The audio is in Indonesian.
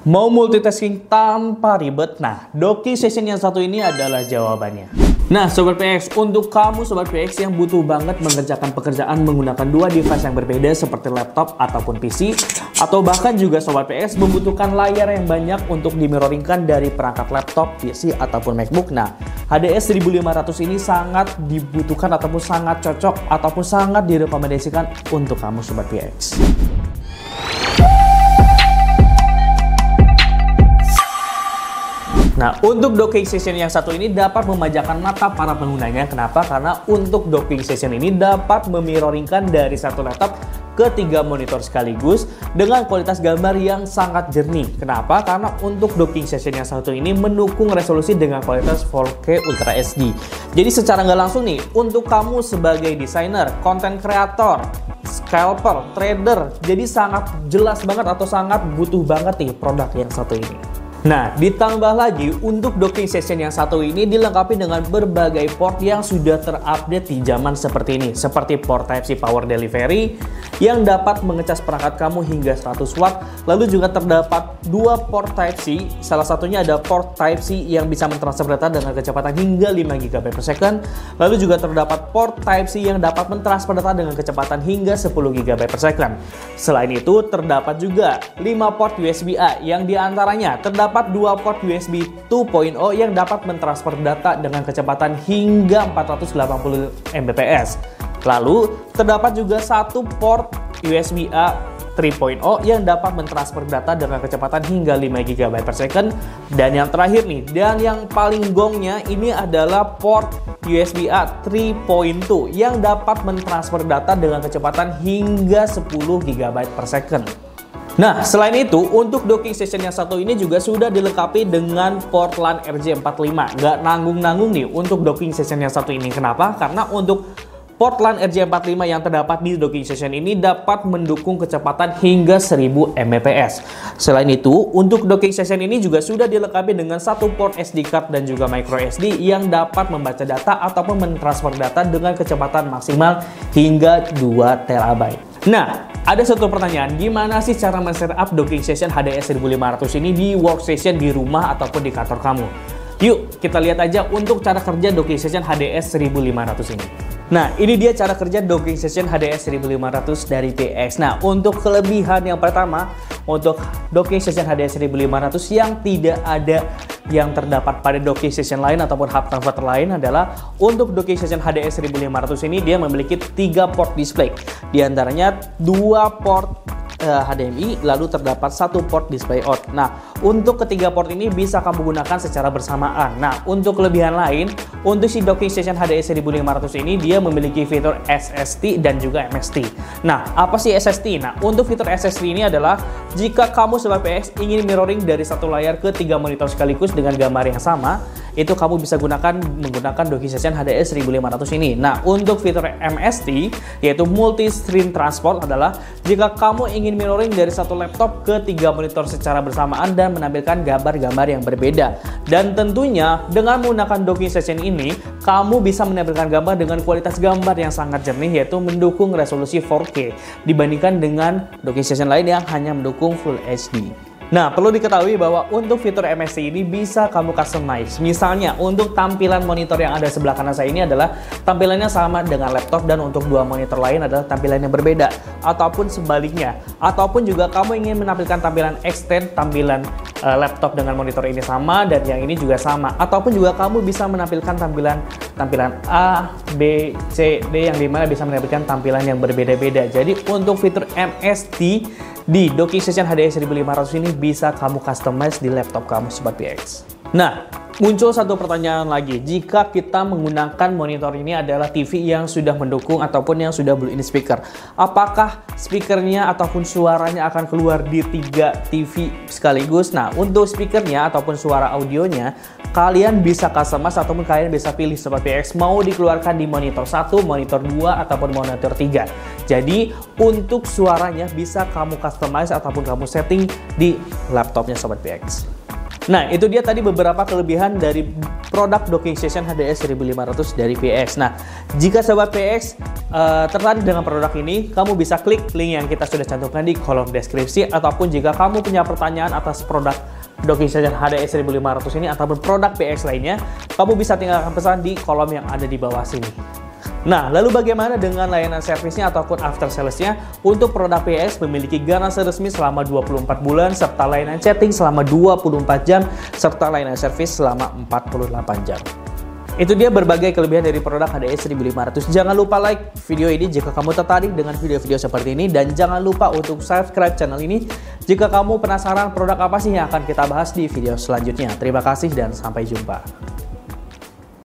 Mau multitasking tanpa ribet? Nah, docking station yang satu ini adalah jawabannya. Nah, Sobat PX, untuk kamu Sobat PX yang butuh banget mengerjakan pekerjaan menggunakan dua device yang berbeda seperti laptop ataupun PC, atau bahkan juga Sobat PX membutuhkan layar yang banyak untuk dimirroringkan dari perangkat laptop, PC, ataupun MacBook. Nah, HDS 1500 ini sangat dibutuhkan ataupun sangat cocok ataupun sangat direkomendasikan untuk kamu Sobat PX. Nah, untuk docking station yang satu ini dapat memanjakan mata para penggunanya. Kenapa? Karena untuk docking station ini dapat memirroringkan dari satu laptop ke 3 monitor sekaligus dengan kualitas gambar yang sangat jernih. Kenapa? Karena untuk docking station yang satu ini mendukung resolusi dengan kualitas 4K Ultra HD. Jadi secara nggak langsung nih, untuk kamu sebagai desainer, content creator, scalper, trader, jadi sangat jelas banget atau sangat butuh banget nih produk yang satu ini. Nah, ditambah lagi untuk docking station yang satu ini dilengkapi dengan berbagai port yang sudah terupdate di zaman seperti ini. Seperti port Type-C Power Delivery yang dapat mengecas perangkat kamu hingga 100 watt. Lalu juga terdapat dua port Type-C, salah satunya ada port Type-C yang bisa mentransfer data dengan kecepatan hingga 5 GB per second. Lalu juga terdapat port Type-C yang dapat mentransfer data dengan kecepatan hingga 10 GB per second. Selain itu, terdapat juga 5 port USB-A yang diantaranya terdapat 2 port USB 2.0 yang dapat mentransfer data dengan kecepatan hingga 480 Mbps. Lalu, terdapat juga 1 port USB-A 3.0 yang dapat mentransfer data dengan kecepatan hingga 5 GB per second. Dan yang terakhir nih, dan yang paling gongnya ini adalah port USB-A 3.2 yang dapat mentransfer data dengan kecepatan hingga 10 GB per second. Nah, selain itu, untuk docking station yang satu ini juga sudah dilengkapi dengan port LAN RJ45. Nggak nanggung-nanggung nih untuk docking station yang satu ini. Kenapa? Karena untuk port LAN RJ45 yang terdapat di docking station ini dapat mendukung kecepatan hingga 1000 Mbps. Selain itu, untuk docking station ini juga sudah dilengkapi dengan satu port SD card dan juga micro SD yang dapat membaca data ataupun mentransfer data dengan kecepatan maksimal hingga 2 TB. Nah, ada satu pertanyaan, gimana sih cara men-setup docking station HDS 1500 ini di workstation di rumah ataupun di kantor kamu? Yuk, kita lihat aja untuk cara kerja docking station HDS 1500 ini. Nah, ini dia cara kerja docking station HDS 1500 dari PX. Nah, untuk kelebihan yang pertama, untuk docking station HDS 1500 yang tidak ada yang terdapat pada docking station lain ataupun hub converter lain adalah untuk docking station HDS 1500 ini dia memiliki 3 port display. Di antaranya 2 port HDMI, lalu terdapat 1 port display out. Nah, untuk ketiga port ini bisa kamu gunakan secara bersamaan. Nah, untuk kelebihan lain, untuk si docking station HDS 1500 ini dia memiliki fitur SST dan juga MST. Nah, apa sih SST? Nah, untuk fitur SST ini adalah jika kamu Sobat PX ingin mirroring dari satu layar ke 3 monitor sekaligus dengan gambar yang sama, itu kamu bisa menggunakan docking station HDS 1500 ini. Nah, untuk fitur MST yaitu multi stream transport adalah jika kamu ingin mirroring dari satu laptop ke 3 monitor secara bersamaan dan menampilkan gambar-gambar yang berbeda. Dan tentunya dengan menggunakan docking station ini, kamu bisa menampilkan gambar dengan kualitas gambar yang sangat jernih yaitu mendukung resolusi 4K dibandingkan dengan docking station lain yang hanya mendukung Full HD. Nah, perlu diketahui bahwa untuk fitur MST ini bisa kamu customize. Misalnya, untuk tampilan monitor yang ada sebelah kanan saya ini adalah tampilannya sama dengan laptop dan untuk 2 monitor lain adalah tampilan yang berbeda. Ataupun sebaliknya. Ataupun juga kamu ingin menampilkan tampilan extend, tampilan laptop dengan monitor ini sama dan yang ini juga sama. Ataupun juga kamu bisa menampilkan tampilan A, B, C, D yang dimana bisa menampilkan tampilan yang berbeda-beda. Jadi, untuk fitur MST di docking station HDS 1500 ini bisa kamu customize di laptop kamu Sobat PX. Nah, muncul satu pertanyaan lagi. Jika kita menggunakan monitor ini adalah TV yang sudah mendukung ataupun yang sudah built-in speaker, apakah speakernya ataupun suaranya akan keluar di 3 TV sekaligus? Nah, untuk speakernya ataupun suara audionya, kalian bisa customize ataupun kalian bisa pilih Sobat PX mau dikeluarkan di monitor 1, monitor 2, ataupun monitor 3. Jadi, untuk suaranya bisa kamu customize ataupun kamu setting di laptopnya Sobat PX. Nah, itu dia tadi beberapa kelebihan dari produk docking station HDS 1500 dari PX. Nah, jika sobat PX tertarik dengan produk ini, kamu bisa klik link yang kita sudah cantumkan di kolom deskripsi, ataupun jika kamu punya pertanyaan atas produk docking station HDS 1500 ini ataupun produk PX lainnya, kamu bisa tinggalkan pesan di kolom yang ada di bawah sini. Nah, lalu bagaimana dengan layanan servisnya ataupun after sales-nya? Untuk produk PX memiliki garansi resmi selama 24 bulan, serta layanan chatting selama 24 jam, serta layanan servis selama 48 jam. Itu dia berbagai kelebihan dari produk HDS 1500. Jangan lupa like video ini jika kamu tertarik dengan video-video seperti ini, dan jangan lupa untuk subscribe channel ini jika kamu penasaran produk apa sih yang akan kita bahas di video selanjutnya. Terima kasih dan sampai jumpa.